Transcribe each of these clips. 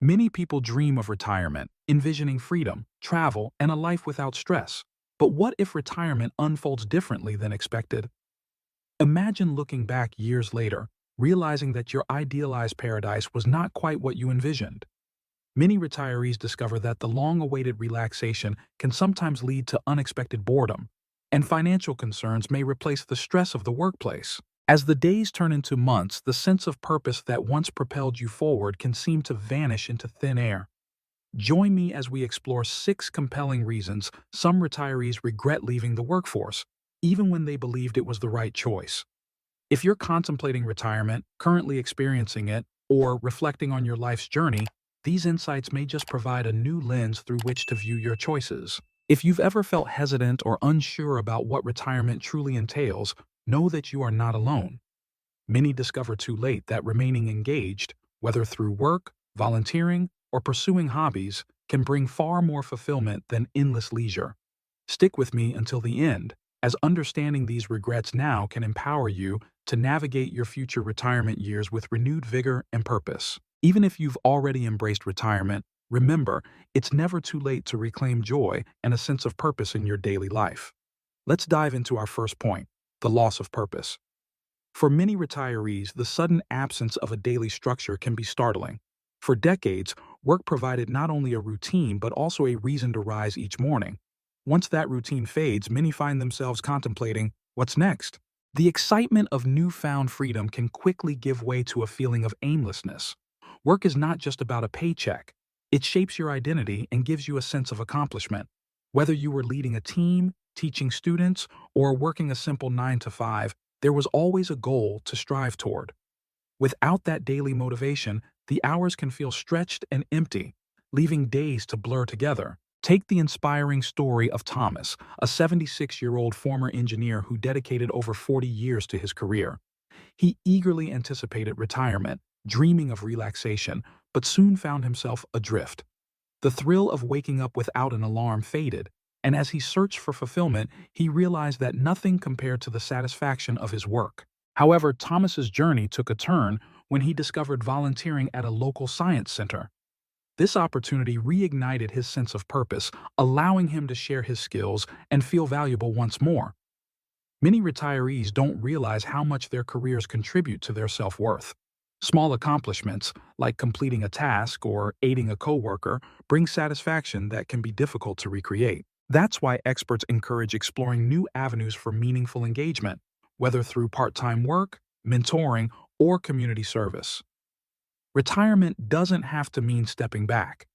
Many people dream of retirement, envisioning freedom, travel, and a life without stress. But what if retirement unfolds differently than expected? Imagine looking back years later, realizing that your idealized paradise was not quite what you envisioned. Many retirees discover that the long-awaited relaxation can sometimes lead to unexpected boredom, and financial concerns may replace the stress of the workplace. As the days turn into months, the sense of purpose that once propelled you forward can seem to vanish into thin air. Join me as we explore 6 compelling reasons some retirees regret leaving the workforce, even when they believed it was the right choice. If you're contemplating retirement, currently experiencing it, or reflecting on your life's journey, these insights may just provide a new lens through which to view your choices. If you've ever felt hesitant or unsure about what retirement truly entails, know that you are not alone. Many discover too late that remaining engaged, whether through work, volunteering, or pursuing hobbies, can bring far more fulfillment than endless leisure. Stick with me until the end, as understanding these regrets now can empower you to navigate your future retirement years with renewed vigor and purpose. Even if you've already embraced retirement, remember, it's never too late to reclaim joy and a sense of purpose in your daily life. Let's dive into our first point, the loss of purpose. For many retirees, the sudden absence of a daily structure can be startling. For decades, work provided not only a routine but also a reason to rise each morning. Once that routine fades, many find themselves contemplating, what's next? The excitement of newfound freedom can quickly give way to a feeling of aimlessness. Work is not just about a paycheck. It shapes your identity and gives you a sense of accomplishment. Whether you were leading a team, teaching students, or working a simple 9 to 5, there was always a goal to strive toward. Without that daily motivation, the hours can feel stretched and empty, leaving days to blur together. Take the inspiring story of Thomas, a 76-year-old former engineer who dedicated over 40 years to his career. He eagerly anticipated retirement, dreaming of relaxation, but soon found himself adrift. The thrill of waking up without an alarm faded, and as he searched for fulfillment, he realized that nothing compared to the satisfaction of his work. However, Thomas's journey took a turn when he discovered volunteering at a local science center. This opportunity reignited his sense of purpose, allowing him to share his skills and feel valuable once more. Many retirees don't realize how much their careers contribute to their self-worth. Small accomplishments, like completing a task or aiding a coworker, bring satisfaction that can be difficult to recreate. That's why experts encourage exploring new avenues for meaningful engagement, whether through part-time work, mentoring, or community service. Retirement doesn't have to mean stepping back.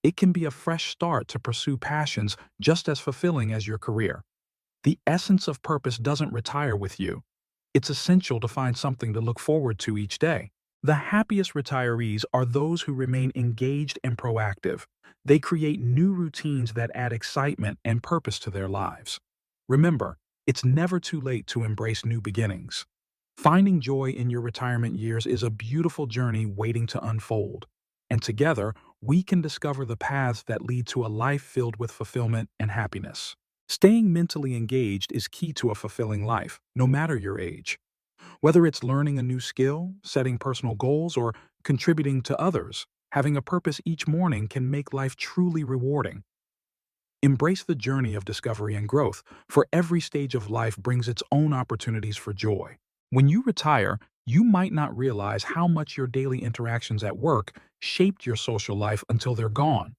It can be a fresh start to pursue passions just as fulfilling as your career. The essence of purpose doesn't retire with you. It's essential to find something to look forward to each day. The happiest retirees are those who remain engaged and proactive. They create new routines that add excitement and purpose to their lives. Remember, it's never too late to embrace new beginnings. Finding joy in your retirement years is a beautiful journey waiting to unfold. And together, we can discover the paths that lead to a life filled with fulfillment and happiness. Staying mentally engaged is key to a fulfilling life, no matter your age. Whether it's learning a new skill, setting personal goals, or contributing to others, having a purpose each morning can make life truly rewarding. Embrace the journey of discovery and growth, for every stage of life brings its own opportunities for joy. When you retire, you might not realize how much your daily interactions at work shaped your social life until they're gone.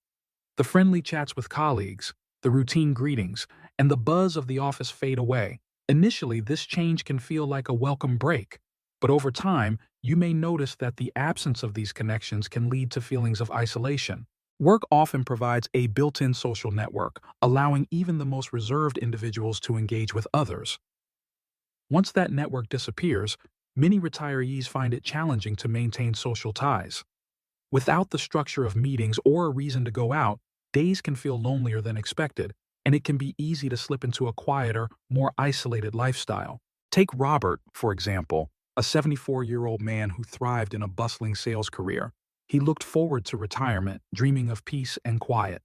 The friendly chats with colleagues, the routine greetings, and the buzz of the office fade away. Initially, this change can feel like a welcome break, but over time, you may notice that the absence of these connections can lead to feelings of isolation. Work often provides a built-in social network, allowing even the most reserved individuals to engage with others. Once that network disappears, many retirees find it challenging to maintain social ties. Without the structure of meetings or a reason to go out, days can feel lonelier than expected, and it can be easy to slip into a quieter, more isolated lifestyle. Take Robert, for example, a 74-year-old man who thrived in a bustling sales career. He looked forward to retirement, dreaming of peace and quiet.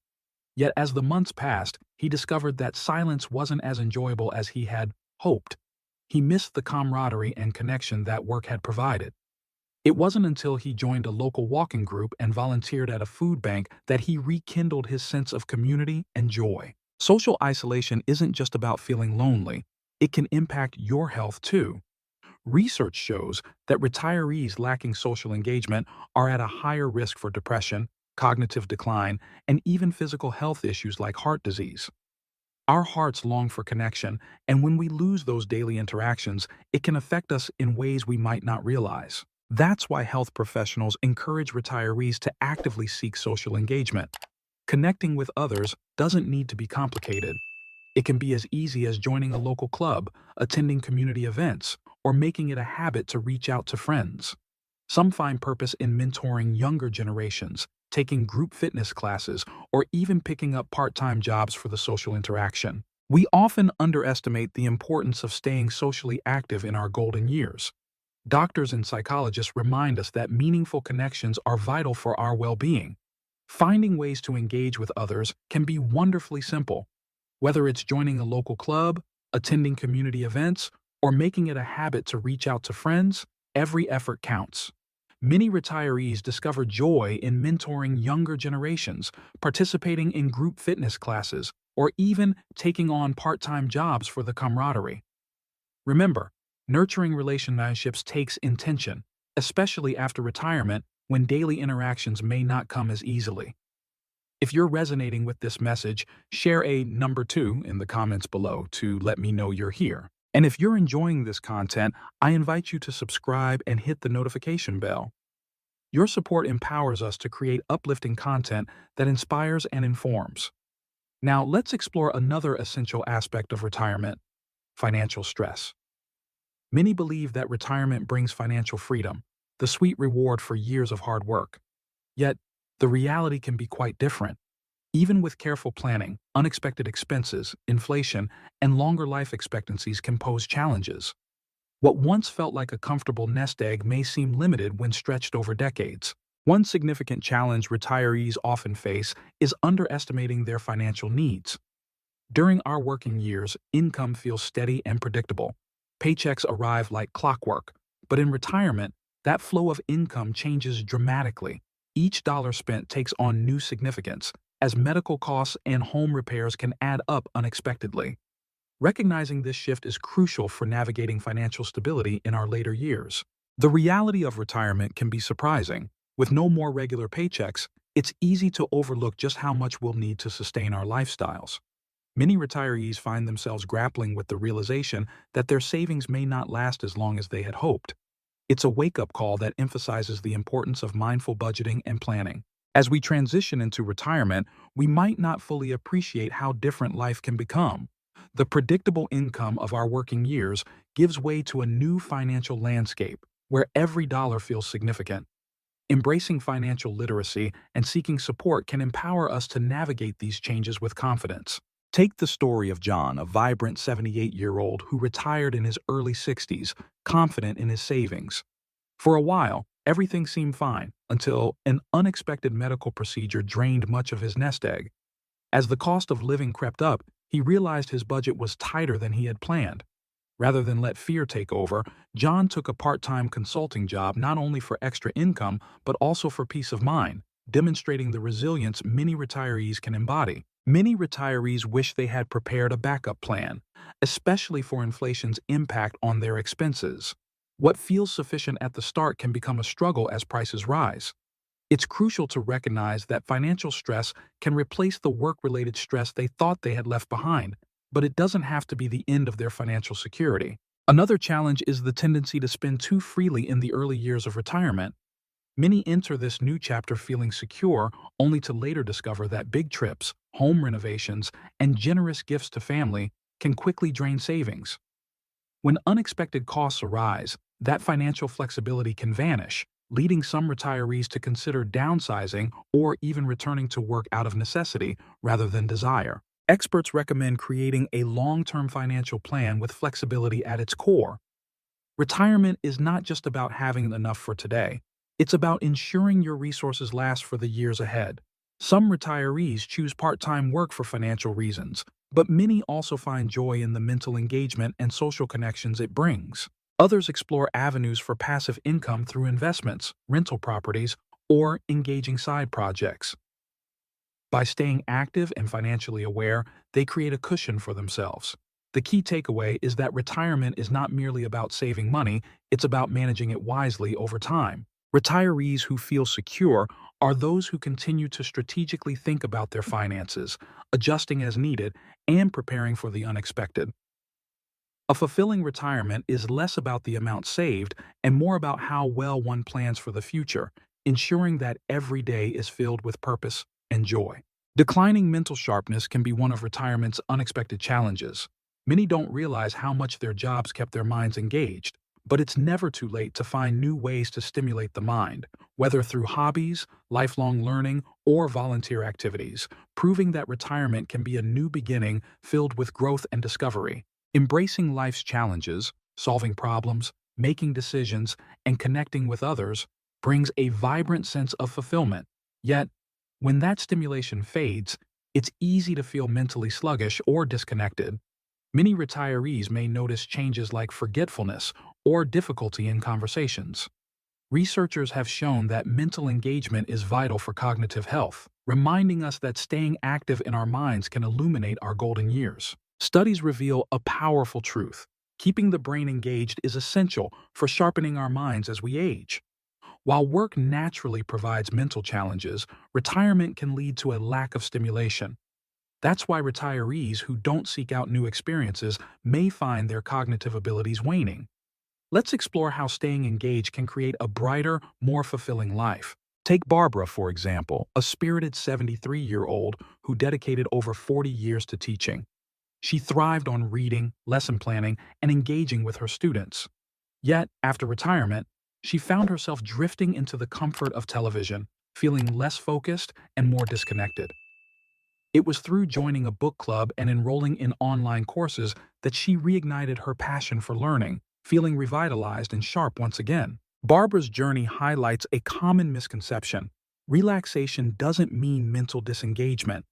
Yet as the months passed, he discovered that silence wasn't as enjoyable as he had hoped. He missed the camaraderie and connection that work had provided. It wasn't until he joined a local walking group and volunteered at a food bank that he rekindled his sense of community and joy. Social isolation isn't just about feeling lonely, it can impact your health too. Research shows that retirees lacking social engagement are at a higher risk for depression, cognitive decline, and even physical health issues like heart disease. Our hearts long for connection, and when we lose those daily interactions, it can affect us in ways we might not realize. That's why health professionals encourage retirees to actively seek social engagement. Connecting with others doesn't need to be complicated. It can be as easy as joining a local club, attending community events, or making it a habit to reach out to friends. Some find purpose in mentoring younger generations, taking group fitness classes, or even picking up part-time jobs for the social interaction. We often underestimate the importance of staying socially active in our golden years. Doctors and psychologists remind us that meaningful connections are vital for our well-being. Finding ways to engage with others can be wonderfully simple. Whether it's joining a local club, attending community events, or making it a habit to reach out to friends, every effort counts. Many retirees discover joy in mentoring younger generations, participating in group fitness classes, or even taking on part-time jobs for the camaraderie. Remember, nurturing relationships takes intention, especially after retirement when daily interactions may not come as easily. If you're resonating with this message, share a number 2 in the comments below to let me know you're here. And if you're enjoying this content, I invite you to subscribe and hit the notification bell. Your support empowers us to create uplifting content that inspires and informs. Now, let's explore another essential aspect of retirement: financial stress. Many believe that retirement brings financial freedom, the sweet reward for years of hard work. Yet, the reality can be quite different. Even with careful planning, unexpected expenses, inflation, and longer life expectancies can pose challenges. What once felt like a comfortable nest egg may seem limited when stretched over decades. One significant challenge retirees often face is underestimating their financial needs. During our working years, income feels steady and predictable. Paychecks arrive like clockwork, but in retirement, that flow of income changes dramatically. Each dollar spent takes on new significance, as medical costs and home repairs can add up unexpectedly. Recognizing this shift is crucial for navigating financial stability in our later years. The reality of retirement can be surprising. With no more regular paychecks, it's easy to overlook just how much we'll need to sustain our lifestyles. Many retirees find themselves grappling with the realization that their savings may not last as long as they had hoped. It's a wake-up call that emphasizes the importance of mindful budgeting and planning. As we transition into retirement, we might not fully appreciate how different life can become. The predictable income of our working years gives way to a new financial landscape where every dollar feels significant. Embracing financial literacy and seeking support can empower us to navigate these changes with confidence. Take the story of John, a vibrant 78-year-old who retired in his early 60s, confident in his savings. For a while, everything seemed fine until an unexpected medical procedure drained much of his nest egg. As the cost of living crept up, he realized his budget was tighter than he had planned. Rather than let fear take over, John took a part-time consulting job not only for extra income but also for peace of mind, demonstrating the resilience many retirees can embody. Many retirees wish they had prepared a backup plan, especially for inflation's impact on their expenses. What feels sufficient at the start can become a struggle as prices rise. It's crucial to recognize that financial stress can replace the work-related stress they thought they had left behind, but it doesn't have to be the end of their financial security. Another challenge is the tendency to spend too freely in the early years of retirement. Many enter this new chapter feeling secure, only to later discover that big trips, home renovations, and generous gifts to family can quickly drain savings. When unexpected costs arise, that financial flexibility can vanish, leading some retirees to consider downsizing or even returning to work out of necessity rather than desire. Experts recommend creating a long-term financial plan with flexibility at its core. Retirement is not just about having enough for today. It's about ensuring your resources last for the years ahead. Some retirees choose part-time work for financial reasons, but many also find joy in the mental engagement and social connections it brings. Others explore avenues for passive income through investments, rental properties, or engaging side projects. By staying active and financially aware, they create a cushion for themselves. The key takeaway is that retirement is not merely about saving money, it's about managing it wisely over time. Retirees who feel secure are those who continue to strategically think about their finances, adjusting as needed, and preparing for the unexpected. A fulfilling retirement is less about the amount saved and more about how well one plans for the future, ensuring that every day is filled with purpose and joy. Declining mental sharpness can be one of retirement's unexpected challenges. Many don't realize how much their jobs kept their minds engaged, but it's never too late to find new ways to stimulate the mind, whether through hobbies, lifelong learning, or volunteer activities, proving that retirement can be a new beginning filled with growth and discovery. Embracing life's challenges, solving problems, making decisions, and connecting with others brings a vibrant sense of fulfillment. Yet, when that stimulation fades, it's easy to feel mentally sluggish or disconnected. Many retirees may notice changes like forgetfulness or difficulty in conversations. Researchers have shown that mental engagement is vital for cognitive health, reminding us that staying active in our minds can illuminate our golden years. Studies reveal a powerful truth. Keeping the brain engaged is essential for sharpening our minds as we age. While work naturally provides mental challenges, retirement can lead to a lack of stimulation. That's why retirees who don't seek out new experiences may find their cognitive abilities waning. Let's explore how staying engaged can create a brighter, more fulfilling life. Take Barbara, for example, a spirited 73-year-old who dedicated over 40 years to teaching. She thrived on reading, lesson planning, and engaging with her students. Yet, after retirement, she found herself drifting into the comfort of television, feeling less focused and more disconnected. It was through joining a book club and enrolling in online courses that she reignited her passion for learning, feeling revitalized and sharp once again. Barbara's journey highlights a common misconception. Relaxation doesn't mean mental disengagement.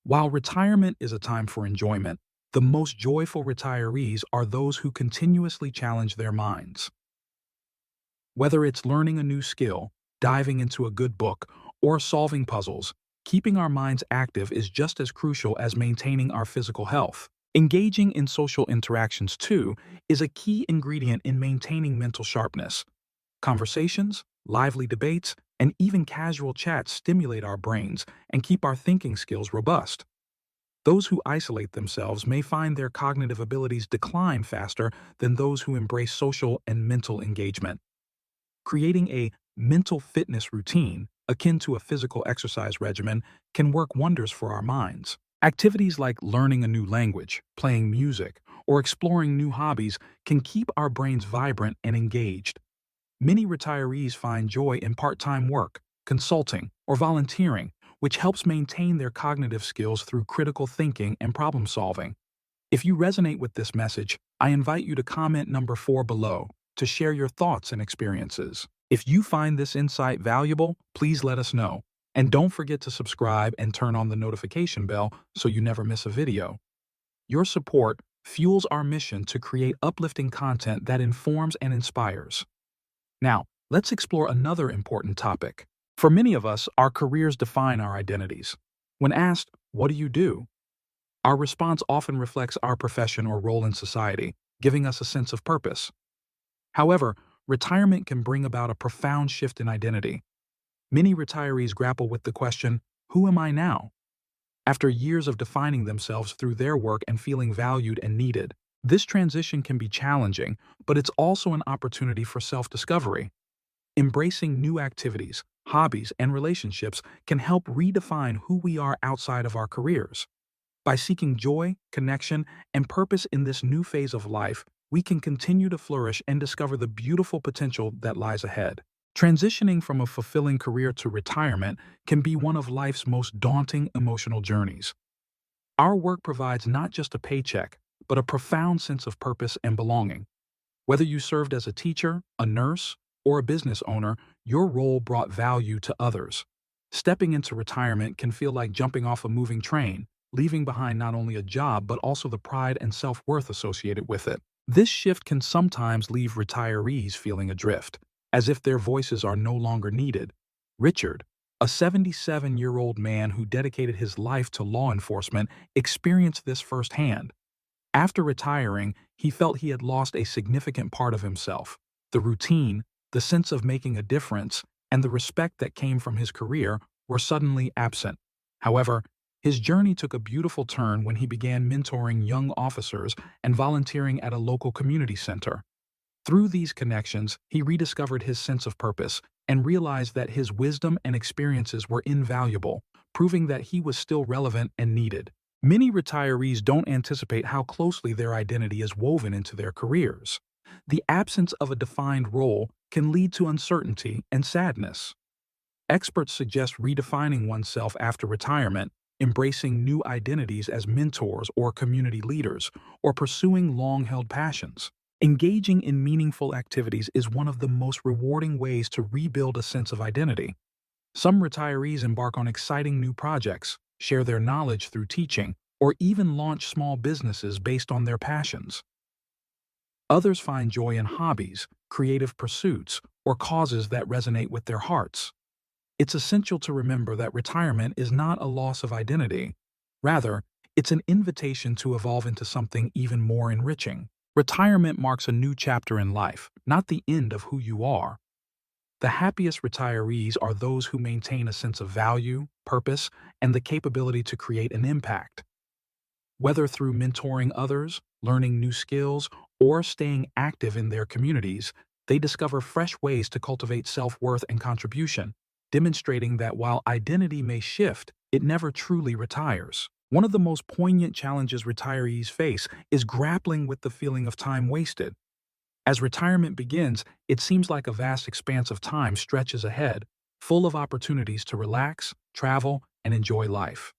While retirement is a time for enjoyment, the most joyful retirees are those who continuously challenge their minds. Whether it's learning a new skill, diving into a good book, or solving puzzles, keeping our minds active is just as crucial as maintaining our physical health. Engaging in social interactions, too, is a key ingredient in maintaining mental sharpness. Conversations, lively debates, and even casual chats stimulate our brains and keep our thinking skills robust. Those who isolate themselves may find their cognitive abilities decline faster than those who embrace social and mental engagement. Creating a mental fitness routine, akin to a physical exercise regimen, can work wonders for our minds. Activities like learning a new language, playing music, or exploring new hobbies can keep our brains vibrant and engaged. Many retirees find joy in part-time work, consulting, or volunteering, which helps maintain their cognitive skills through critical thinking and problem-solving. If you resonate with this message, I invite you to comment number 4 below to share your thoughts and experiences. If you find this insight valuable, please let us know. And don't forget to subscribe and turn on the notification bell so you never miss a video. Your support fuels our mission to create uplifting content that informs and inspires. Now, let's explore another important topic. For many of us, our careers define our identities. When asked, "What do you do?" our response often reflects our profession or role in society, giving us a sense of purpose. However, retirement can bring about a profound shift in identity. Many retirees grapple with the question, "Who am I now?" After years of defining themselves through their work and feeling valued and needed. This transition can be challenging, but it's also an opportunity for self-discovery. Embracing new activities, hobbies, and relationships can help redefine who we are outside of our careers. By seeking joy, connection, and purpose in this new phase of life, we can continue to flourish and discover the beautiful potential that lies ahead. Transitioning from a fulfilling career to retirement can be one of life's most daunting emotional journeys. Our work provides not just a paycheck, but a profound sense of purpose and belonging. Whether you served as a teacher, a nurse, or a business owner, your role brought value to others. Stepping into retirement can feel like jumping off a moving train, leaving behind not only a job but also the pride and self-worth associated with it. This shift can sometimes leave retirees feeling adrift, as if their voices are no longer needed. Richard, a 77-year-old man who dedicated his life to law enforcement, experienced this firsthand. After retiring, he felt he had lost a significant part of himself. The routine, the sense of making a difference, and the respect that came from his career were suddenly absent. However, his journey took a beautiful turn when he began mentoring young officers and volunteering at a local community center. Through these connections, he rediscovered his sense of purpose and realized that his wisdom and experiences were invaluable, proving that he was still relevant and needed. Many retirees don't anticipate how closely their identity is woven into their careers. The absence of a defined role can lead to uncertainty and sadness. Experts suggest redefining oneself after retirement, embracing new identities as mentors or community leaders, or pursuing long-held passions. Engaging in meaningful activities is one of the most rewarding ways to rebuild a sense of identity. Some retirees embark on exciting new projects, share their knowledge through teaching, or even launch small businesses based on their passions. Others find joy in hobbies, creative pursuits, or causes that resonate with their hearts. It's essential to remember that retirement is not a loss of identity. Rather, it's an invitation to evolve into something even more enriching. Retirement marks a new chapter in life, not the end of who you are. The happiest retirees are those who maintain a sense of value, purpose, and the capability to create an impact. Whether through mentoring others, learning new skills, or staying active in their communities, they discover fresh ways to cultivate self-worth and contribution, demonstrating that while identity may shift, it never truly retires. One of the most poignant challenges retirees face is grappling with the feeling of time wasted. As retirement begins, it seems like a vast expanse of time stretches ahead, full of opportunities to relax, travel, and enjoy life.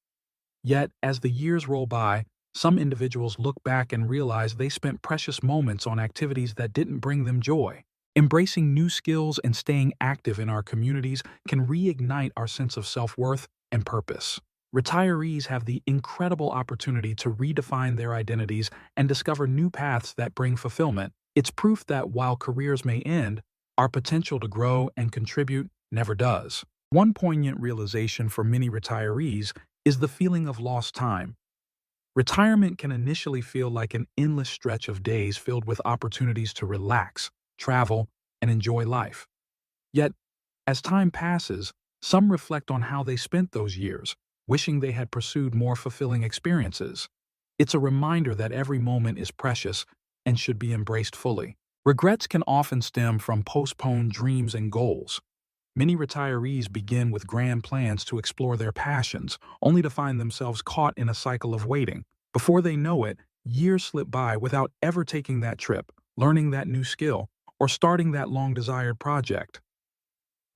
Yet, as the years roll by, some individuals look back and realize they spent precious moments on activities that didn't bring them joy. Embracing new skills and staying active in our communities can reignite our sense of self-worth and purpose. Retirees have the incredible opportunity to redefine their identities and discover new paths that bring fulfillment. It's proof that while careers may end, our potential to grow and contribute never does. One poignant realization for many retirees is the feeling of lost time. Retirement can initially feel like an endless stretch of days filled with opportunities to relax, travel, and enjoy life. Yet, as time passes, some reflect on how they spent those years, wishing they had pursued more fulfilling experiences. It's a reminder that every moment is precious and should be embraced fully. Regrets can often stem from postponed dreams and goals. Many retirees begin with grand plans to explore their passions, only to find themselves caught in a cycle of waiting. Before they know it, years slip by without ever taking that trip, learning that new skill, or starting that long-desired project.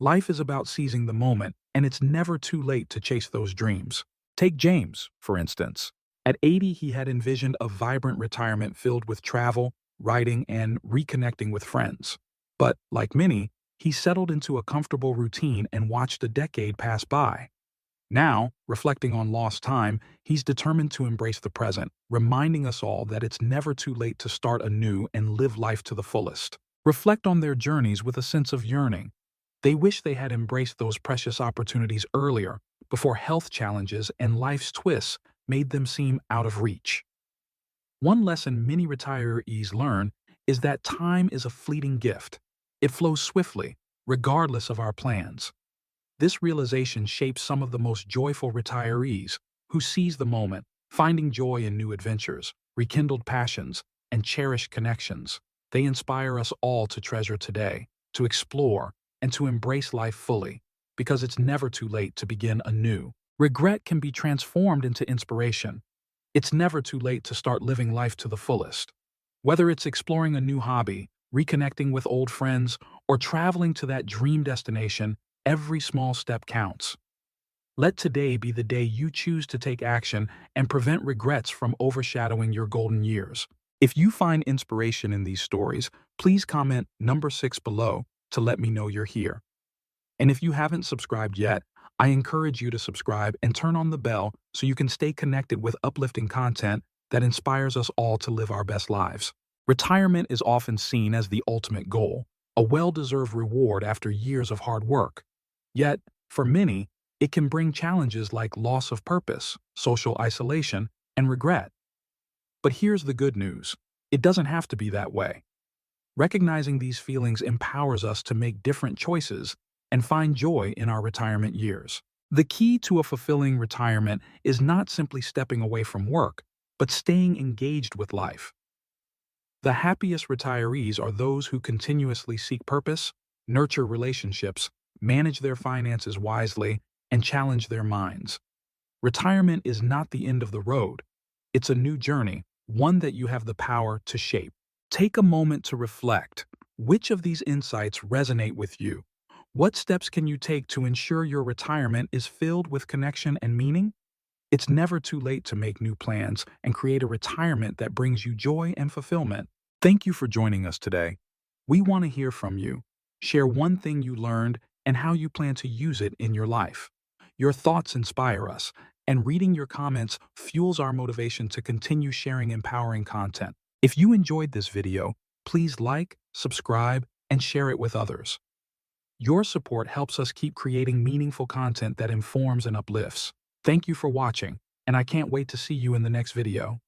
Life is about seizing the moment, and it's never too late to chase those dreams. Take James, for instance. At 80, he had envisioned a vibrant retirement filled with travel, writing, and reconnecting with friends. But, like many, he settled into a comfortable routine and watched a decade pass by. Now, reflecting on lost time, he's determined to embrace the present, reminding us all that it's never too late to start anew and live life to the fullest. Reflect on their journeys with a sense of yearning. They wish they had embraced those precious opportunities earlier, before health challenges and life's twists made them seem out of reach. One lesson many retirees learn is that time is a fleeting gift. It flows swiftly, regardless of our plans. This realization shapes some of the most joyful retirees, who seize the moment, finding joy in new adventures, rekindled passions, and cherished connections. They inspire us all to treasure today, to explore, and to embrace life fully, because it's never too late to begin anew. Regret can be transformed into inspiration. It's never too late to start living life to the fullest. Whether it's exploring a new hobby, reconnecting with old friends, or traveling to that dream destination, every small step counts. Let today be the day you choose to take action and prevent regrets from overshadowing your golden years. If you find inspiration in these stories, please comment number 6 below to let me know you're here. And if you haven't subscribed yet, I encourage you to subscribe and turn on the bell so you can stay connected with uplifting content that inspires us all to live our best lives. Retirement is often seen as the ultimate goal, a well-deserved reward after years of hard work. Yet, for many, it can bring challenges like loss of purpose, social isolation, and regret. But here's the good news. It doesn't have to be that way. Recognizing these feelings empowers us to make different choices and find joy in our retirement years. The key to a fulfilling retirement is not simply stepping away from work, but staying engaged with life. The happiest retirees are those who continuously seek purpose, nurture relationships, manage their finances wisely, and challenge their minds. Retirement is not the end of the road. It's a new journey, one that you have the power to shape. Take a moment to reflect. Which of these insights resonate with you? What steps can you take to ensure your retirement is filled with connection and meaning? It's never too late to make new plans and create a retirement that brings you joy and fulfillment. Thank you for joining us today. We want to hear from you. Share one thing you learned and how you plan to use it in your life. Your thoughts inspire us, and reading your comments fuels our motivation to continue sharing empowering content. If you enjoyed this video, please like, subscribe, and share it with others. Your support helps us keep creating meaningful content that informs and uplifts. Thank you for watching, and I can't wait to see you in the next video.